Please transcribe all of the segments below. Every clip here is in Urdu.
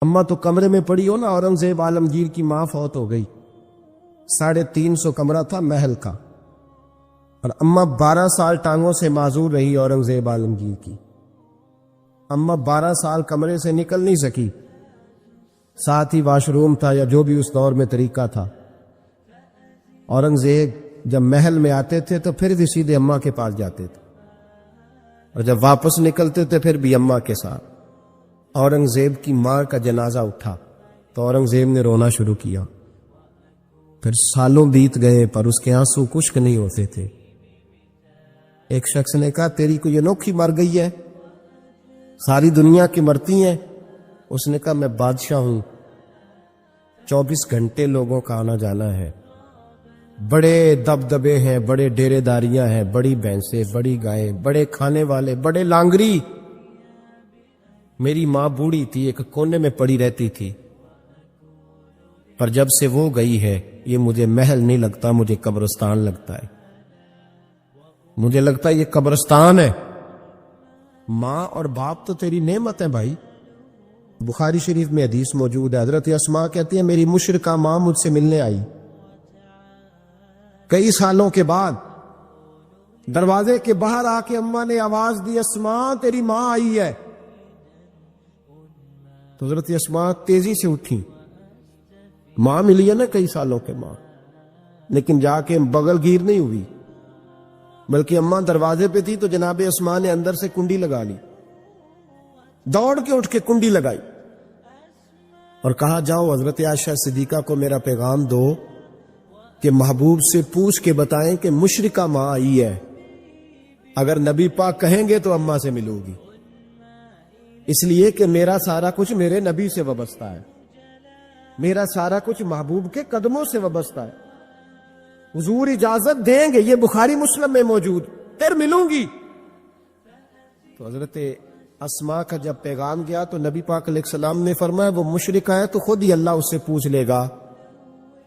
اماں تو کمرے میں پڑی ہو نا، اورنگزیب عالمگیر کی ماں فوت ہو گئی، 350 کمرہ تھا محل کا، اور اماں 12 سال ٹانگوں سے معذور رہی اورنگزیب عالمگیر کی۔ اماں 12 سال کمرے سے نکل نہیں سکی، ساتھ ہی واش روم تھا یا جو بھی اس دور میں طریقہ تھا۔ اورنگزیب جب محل میں آتے تھے تو پھر بھی سیدھے اماں کے پاس جاتے تھے، اور جب واپس نکلتے تھے پھر بھی اماں کے ساتھ۔ اورنگزیب کی ماں کا جنازہ اٹھا تو اورنگزیب نے رونا شروع کیا، پھر سالوں بیت گئے پر اس کے آنسو خشک نہیں ہوتے تھے۔ ایک شخص نے کہا تیری کوئی انوکھی مر گئی ہے، ساری دنیا کی مرتی ہیں؟ اس نے کہا میں بادشاہ ہوں، 24 گھنٹے لوگوں کا آنا جانا ہے، بڑے دبدبے ہیں، بڑے ڈیرے داریاں ہیں، بڑی بھینسیں، بڑی گائیں، بڑے کھانے والے، بڑے لانگری۔ میری ماں بوڑھی تھی، ایک کونے میں پڑی رہتی تھی، پر جب سے وہ گئی ہے یہ مجھے محل نہیں لگتا، مجھے قبرستان لگتا ہے، مجھے لگتا ہے یہ قبرستان ہے۔ ماں اور باپ تو تیری نعمت ہے بھائی۔ بخاری شریف میں حدیث موجود ہے، حضرت اسماء کہتی ہے میری مشرکہ ماں مجھ سے ملنے آئی کئی سالوں کے بعد، دروازے کے باہر آ کے اماں نے آواز دی اسماء تیری ماں آئی ہے، تو حضرت اسماء تیزی سے اٹھی، ماں ملی ہے نا کئی سالوں کے ماں، لیکن جا کے بغل گیر نہیں ہوئی، بلکہ اماں دروازے پہ تھی تو جناب اسماء نے اندر سے کنڈی لگا لی، دوڑ کے اٹھ کے کنڈی لگائی اور کہا جاؤ حضرت عائشہ صدیقہ کو میرا پیغام دو کہ محبوب سے پوچھ کے بتائیں کہ مشرکہ ماں آئی ہے، اگر نبی پاک کہیں گے تو اماں سے ملو گی، اس لیے کہ میرا سارا کچھ میرے نبی سے وابستہ ہے، میرا سارا کچھ محبوب کے قدموں سے وابستہ ہے، حضور اجازت دیں گے، یہ بخاری مسلم میں موجود، پھر ملوں گی۔ تو حضرت اسماء کا جب پیغام گیا تو نبی پاک علیہ السلام نے فرمایا وہ مشرکہ ہے تو خود ہی اللہ اس سے پوچھ لے گا،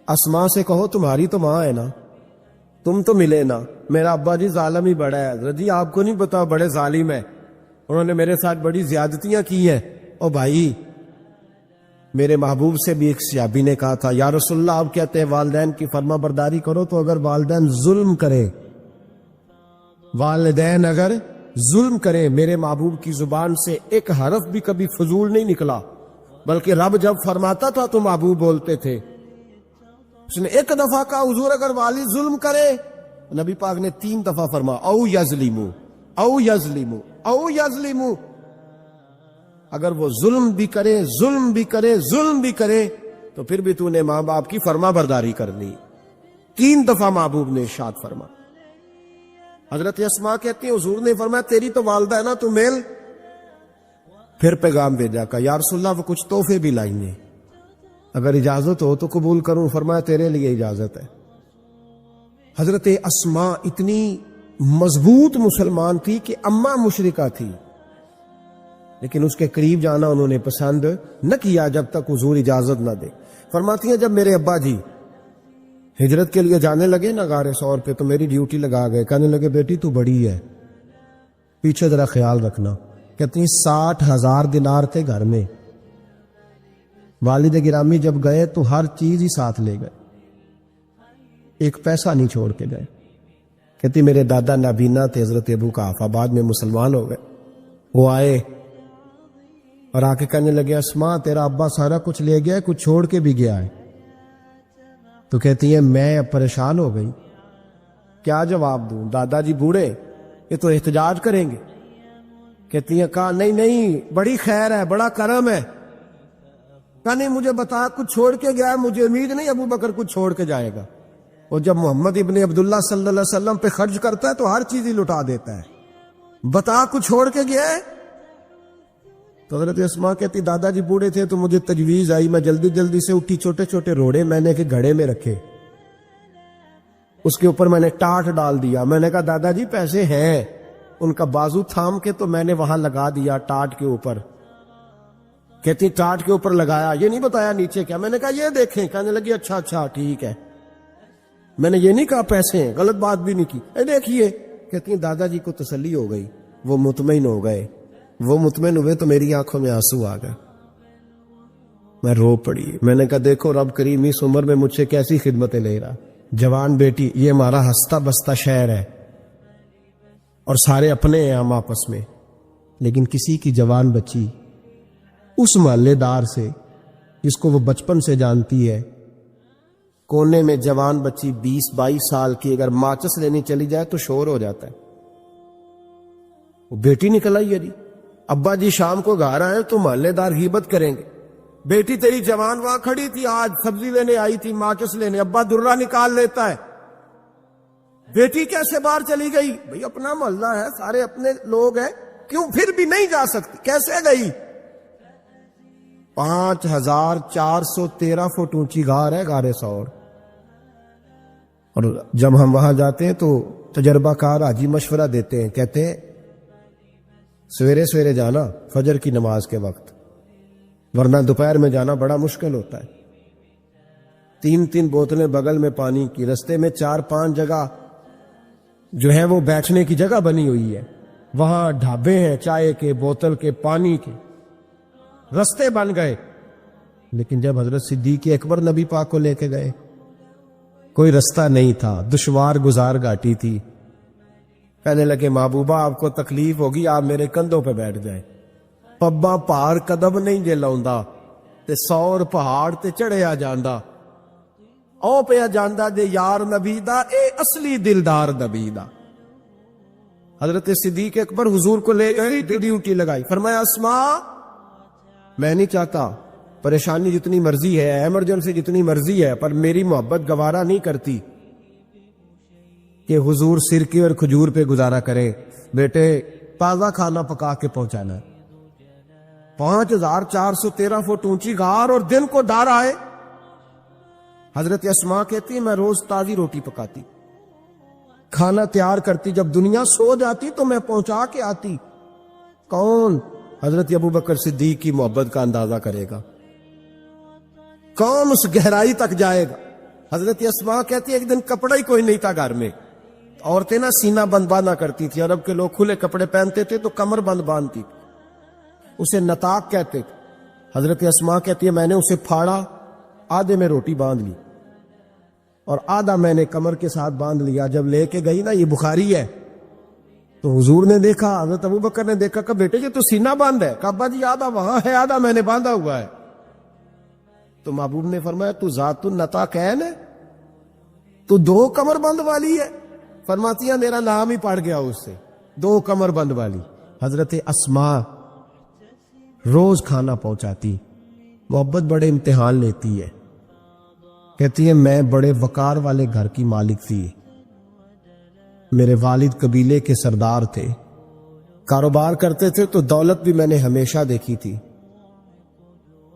اسماء سے کہو تمہاری تو ماں ہے نا، تم تو ملے نا، میرا ابا جی ظالم ہی بڑا ہے، حضرت جی آپ کو نہیں پتا بڑے ظالم ہے، انہوں نے میرے ساتھ بڑی زیادتیاں کی ہیں۔ او بھائی میرے محبوب سے بھی ایک صحابی نے کہا تھا یا رسول اللہ آپ کہتے ہیں والدین کی فرما برداری کرو، تو اگر والدین ظلم کرے، والدین اگر ظلم کرے، میرے محبوب کی زبان سے ایک حرف بھی کبھی فضول نہیں نکلا، بلکہ رب جب فرماتا تھا تو محبوب بولتے تھے۔ اس نے ایک دفعہ کہا حضور اگر والد ظلم کرے، نبی پاک نے 3 دفعہ فرما او یظلمو او یظلمو او یظلمو، اگر وہ ظلم بھی کرے ظلم بھی کرے ظلم بھی کرے تو پھر بھی تو نے ماں باپ کی فرما برداری کرنی۔ 3 دفعہ محبوب نے ارشاد فرما۔ حضرت اسماء کہتی ہیں حضور نے فرمایا تیری تو والدہ ہے نا، تو میل۔ پھر پیغام بھیجا کہ یا رسول اللہ وہ کچھ تحفے بھی لائیں گے، اگر اجازت ہو تو قبول کروں، فرمایا تیرے لیے اجازت ہے۔ حضرت اسماء اتنی مضبوط مسلمان تھی کہ اماں مشرکہ تھی، لیکن اس کے قریب جانا انہوں نے پسند نہ کیا جب تک حضور اجازت نہ دے۔ فرماتی ہیں جب میرے ابا جی ہجرت کے لیے جانے لگے نا غار ثور پہ تو میری ڈیوٹی لگا گئے، کہنے لگے بیٹی تو بڑی ہے، پیچھے ذرا خیال رکھنا۔ کہتی ہیں 60,000 دینار تھے گھر میں، والد گرامی جب گئے تو ہر چیز ہی ساتھ لے گئے، ایک پیسہ نہیں چھوڑ کے گئے۔ کہتی میرے دادا نابینا تھے حضرت ابو قحافہ، بعد میں مسلمان ہو گئے، وہ آئے اور آ کے کہنے لگے اسماء تیرا ابا سارا کچھ لے گیا ہے، کچھ چھوڑ کے بھی گیا ہے۔ تو کہتی ہیں میں پریشان ہو گئی، کیا جواب دوں، دادا جی بوڑھے یہ تو احتجاج کریں گے۔ کہتی ہیں کہا نہیں نہیں بڑی خیر ہے، بڑا کرم ہے، کہا نہیں مجھے بتا کچھ چھوڑ کے گیا ہے، مجھے امید نہیں ابو بکر کچھ چھوڑ کے جائے گا، اور جب محمد ابن عبداللہ صلی اللہ علیہ وسلم پہ خرچ کرتا ہے تو ہر چیز ہی لٹا دیتا ہے، بتا کچھ چھوڑ کے گیا ہے۔ تو حضرت اسماء کہتی دادا جی بوڑھے تھے تو مجھے تجویز آئی، میں جلدی جلدی سے اٹھی، چھوٹے چھوٹے روڑے میں نے کہ گھڑے میں رکھے، اس کے اوپر میں نے ٹاٹ ڈال دیا، میں نے کہا دادا جی پیسے ہیں، ان کا بازو تھام کے تو میں نے وہاں لگا دیا ٹاٹ کے اوپر۔ کہتی ٹاٹ کے اوپر لگایا، یہ نہیں بتایا نیچے کیا، میں نے کہا یہ دیکھیں، کہنے لگی اچھا اچھا ٹھیک ہے، میں نے یہ نہیں کہا پیسے ہیں، غلط بات بھی نہیں کی، اے دیکھیے۔ کہتی ہیں دادا جی کو تسلی ہو گئی، وہ مطمئن ہو گئے، وہ مطمئن ہوئے تو میری آنکھوں میں آنسو آ گئے۔ میں رو پڑی. میں نے کہا دیکھو رب کریم اس عمر میں مجھ سے کیسی خدمتیں لے رہا. جوان بیٹی، یہ ہمارا ہنستا بستا شہر ہے اور سارے اپنے ہیں ہم آپس میں، لیکن کسی کی جوان بچی اس محلے دار سے جس کو وہ بچپن سے جانتی ہے، کونے میں جوان بچی 20-22 سال کی اگر ماچس لینی چلی جائے تو شور ہو جاتا ہے. وہ بیٹی نکل آئی ہے جی، ابا جی شام کو گھر آئے تو محلے دار غیبت کریں گے. بیٹی تیری جوان وہاں کھڑی تھی، آج سبزی لینے آئی تھی، ماچس لینے، ابا درہ نکال لیتا ہے. بیٹی کیسے باہر چلی گئی؟ بھئی اپنا محلہ ہے، سارے اپنے لوگ ہیں، کیوں پھر بھی نہیں جا سکتی؟ کیسے گئی؟ 5413 فٹ اونچی غار ہے، غار ثور. اور جب ہم وہاں جاتے ہیں تو تجربہ کار حاجی مشورہ دیتے ہیں، کہتے ہیں سویرے سویرے جانا فجر کی نماز کے وقت، ورنہ دوپہر میں جانا بڑا مشکل ہوتا ہے. 3 بوتلیں بغل میں پانی کی، رستے میں 4-5 جگہ جو ہے وہ بیٹھنے کی جگہ بنی ہوئی ہے، وہاں ڈھابے ہیں چائے کے، بوتل کے، پانی کے، رستے بن گئے. لیکن جب حضرت صدیق اکبر نبی پاک کو لے کے گئے، کوئی رستہ نہیں تھا، دشوار گزار گھاٹی تھی. کہنے لگے محبوبہ آپ کو تکلیف ہوگی، آپ میرے کندھوں پہ بیٹھ جائیں. پبا پہاڑ قدم نہیں جے لاؤندا تے سور پہاڑ تے چڑھیا جاندا، او پیا جاندا جے یار نبی دا، اے اصلی دلدار نبی دا. حضرت صدیق اکبر حضور کو لے گئے، ڈیوٹی لگائی، فرمایا اسماء میں نہیں چاہتا، پریشانی جتنی مرضی ہے، ایمرجنسی جتنی مرضی ہے، پر میری محبت گوارا نہیں کرتی کہ حضور سرکے اور کھجور پہ گزارا کرے. بیٹے تازہ کھانا پکا کے پہنچانا ہے. 5413 فٹ اونچی غار اور دن کو ڈر آئے. حضرت اسماء کہتی میں روز تازی روٹی پکاتی، کھانا تیار کرتی، جب دنیا سو جاتی تو میں پہنچا کے آتی. کون؟ حضرت ابوبکر صدیق کی محبت کا اندازہ کرے گا، کون اس گہرائی تک جائے گا. حضرت اسماء کہتی ایک دن کپڑا ہی کوئی نہیں تھا گھر میں، عورتیں نا سینہ بند باندھا کرتی تھی، عرب کے لوگ کھلے کپڑے پہنتے تھے تو کمر بند باندھتی تھی، اسے نتاق کہتے تھے. حضرت اسماء کہتی ہے میں نے اسے پھاڑا، آدھے میں روٹی باندھ لی اور آدھا میں نے کمر کے ساتھ باندھ لیا. جب لے کے گئی نا، یہ بخاری ہے، تو حضور نے دیکھا، حضرت ابوبکر نے دیکھا کہ بیٹے یہ تو سینہ باندھ ہے. کہا ابا جی آدھا وہاں ہے، آدھا میں نے باندھا ہوا ہے. تو محبوب نے فرمایا تو ذات النطاقین ہے، تو 2 کمر بند والی ہے. فرماتی ہے میرا نام ہی پڑ گیا اس سے، 2 کمر بند والی. حضرت اسماء روز کھانا پہنچاتی، محبت بڑے امتحان لیتی ہے. کہتی ہے میں بڑے وقار والے گھر کی مالک تھی، میرے والد قبیلے کے سردار تھے، کاروبار کرتے تھے تو دولت بھی میں نے ہمیشہ دیکھی تھی،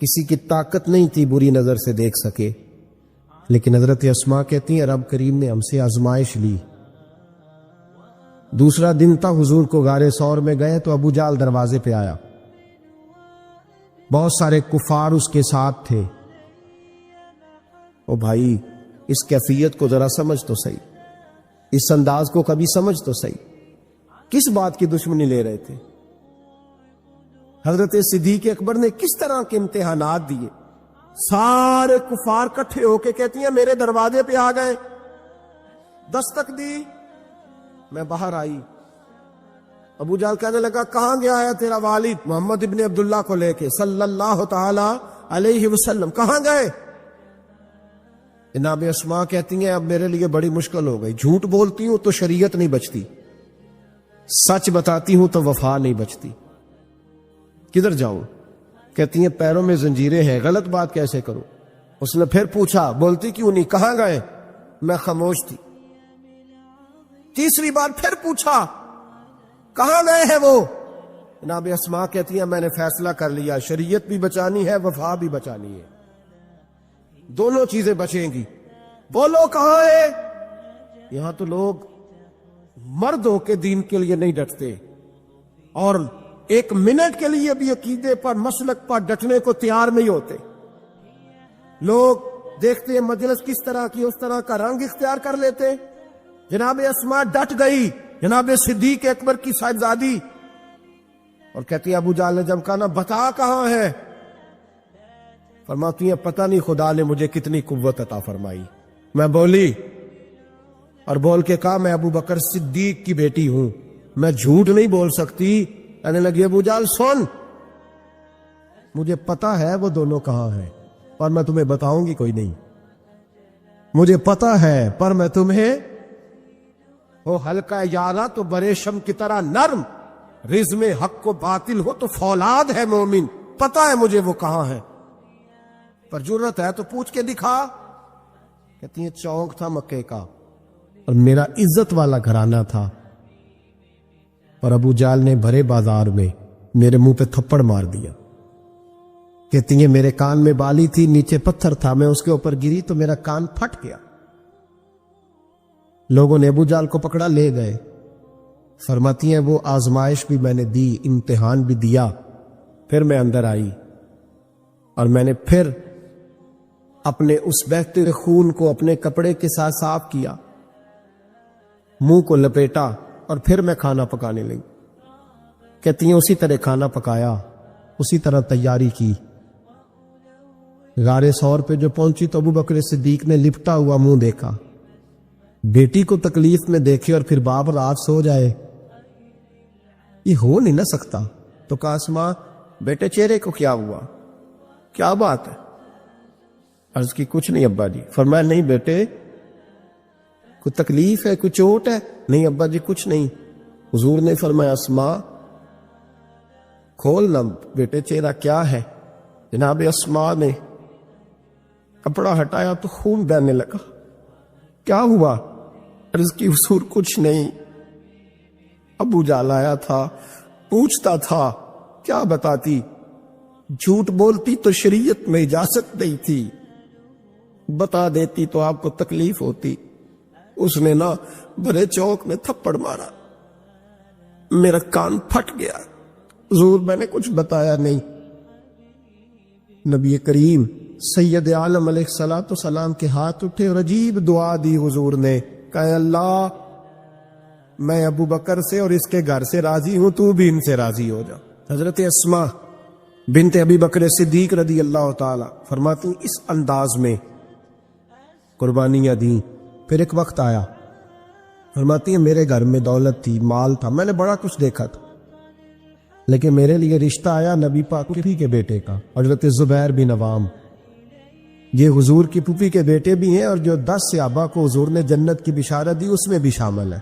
کسی کی طاقت نہیں تھی بری نظر سے دیکھ سکے. لیکن حضرت اسماء کہتی ہیں رب کریم نے ہم سے آزمائش لی. دوسرا دن تھا، حضور کو غار ثور میں گئے تو ابو جہل دروازے پہ آیا، بہت سارے کفار اس کے ساتھ تھے. او بھائی اس کیفیت کو ذرا سمجھ تو صحیح، اس انداز کو کبھی سمجھ تو صحیح، کس بات کی دشمنی لے رہے تھے؟ حضرت صدیق اکبر نے کس طرح کے امتحانات دیے؟ سارے کفار کٹھے ہو کے کہتی ہیں میرے دروازے پہ آ گئے، دستک دی، میں باہر آئی. ابو جہل کہنے لگا کہاں گیا ہے تیرا والد محمد ابن عبداللہ کو لے کے صلی اللہ تعالی علیہ وسلم، کہاں گئے؟ جناب اسماء کہتی ہیں اب میرے لیے بڑی مشکل ہو گئی، جھوٹ بولتی ہوں تو شریعت نہیں بچتی، سچ بتاتی ہوں تو وفا نہیں بچتی، کدھر جاؤں؟ کہتی ہیں پیروں میں زنجیریں ہیں، غلط بات کیسے کروں؟ اس نے پھر پوچھا، بولتی کیوں نہیں، کہاں گئے؟ میں خاموش تھی. تیسری بار پھر پوچھا کہاں گئے ہیں وہ؟ جناب اسماء کہتی ہیں میں نے فیصلہ کر لیا، شریعت بھی بچانی ہے، وفا بھی بچانی ہے، دونوں چیزیں بچیں گی. بولو کہاں ہے؟ یہاں تو لوگ مردوں کے دین کے لیے نہیں ڈٹتے اور 1 منٹ کے لیے بھی عقیدے پر مسلک پر ڈٹنے کو تیار نہیں ہوتے. لوگ دیکھتے ہیں مجلس کس طرح کی، اس طرح کا رنگ اختیار کر لیتے. جناب اسماء ڈٹ گئی، جناب صدیق اکبر کی صاحبزادی، اور کہتی ہے ابو جہل نے جب کہا نا بتا کہاں ہے، فرماتی ہیں پتہ نہیں خدا نے مجھے کتنی قوت عطا فرمائی. میں بولی اور بول کے کہا میں ابو بکر صدیق کی بیٹی ہوں, میں جھوٹ نہیں بول سکتی. کہنے لگی ابو جہل سن, مجھے پتا ہے وہ دونوں کہاں ہیں اور میں تمہیں بتاؤں گی کوئی نہیں. مجھے پتا ہے پر میں تمہیں وہ ہلکا یارا تو بریشم کی طرح نرم, رزم حق کو باطل ہو تو فولاد ہے مومن. پتا ہے مجھے وہ کہاں ہے, پر جرت ہے تو پوچھ کے دکھا. کہتی ہیں چونک تھا مکے کا اور میرا عزت والا گھرانہ تھا, اور ابو جال نے بھرے بازار میں میرے منہ پہ تھپڑ مار دیا. کہتی ہیں میرے کان میں بالی تھی, نیچے پتھر تھا, میں اس کے اوپر گری تو میرا کان پھٹ گیا. لوگوں نے ابو جال کو پکڑا لے گئے. فرماتی ہیں وہ آزمائش بھی میں نے دی, امتحان بھی دیا. پھر میں اندر آئی اور میں نے پھر اپنے اس بہتے خون کو اپنے کپڑے کے ساتھ صاف کیا, منہ کو لپیٹا اور پھر میں کھانا پکانے لگی. کہتی ہیں اسی طرح کھانا پکایا, اسی طرح تیاری کی. غار ثور پہ جو پہنچی تو ابو بکر صدیق نے لپٹا ہوا منہ دیکھا. بیٹی کو تکلیف میں دیکھے اور پھر باپ رات سو جائے, یہ ہو نہیں نہ سکتا. تو کہا اسما بیٹے چہرے کو کیا ہوا, کیا بات ہے؟ عرض کی کچھ نہیں ابا جی. فرمایا نہیں بیٹے کوئی تکلیف ہے, کوئی چوٹ ہے؟ نہیں ابا جی کچھ نہیں. حضور نے فرمایا اسما کھول نہ بیٹے چہرہ کیا ہے. جناب اسما نے کپڑا ہٹایا تو خون بہنے لگا. کیا ہوا؟ عرض کی حضور کچھ نہیں, ابو جال آیا تھا, پوچھتا تھا کیا بتاتی, جھوٹ بولتی تو شریعت میں اجازت نہیں تھی, بتا دیتی تو آپ کو تکلیف ہوتی. اس نے نا بڑے چوک میں تھپڑ مارا, میرا کان پھٹ گیا. حضور میں نے کچھ بتایا نہیں. نبی کریم سید عالم علیہ الصلوۃ والسلام کے ہاتھ اٹھے اور عجیب دعا دی حضور نے. کہا اللہ میں ابو بکر سے اور اس کے گھر سے راضی ہوں, تو بھی ان سے راضی ہو جا. حضرت اسما بنت ابی بکر صدیق رضی اللہ تعالی فرماتی اس انداز میں قربانیاں دیں. پھر ایک وقت آیا, فرماتی ہے میرے گھر میں دولت تھی, مال تھا, میں نے بڑا کچھ دیکھا تھا, لیکن میرے لیے رشتہ آیا نبی پاک پھوپھی کے بیٹے کا, حضرت زبیر بن عوام. یہ حضور کی پھوپھی کے بیٹے بھی ہیں اور جو 10 صحابہ کو حضور نے جنت کی بشارت دی اس میں بھی شامل ہے.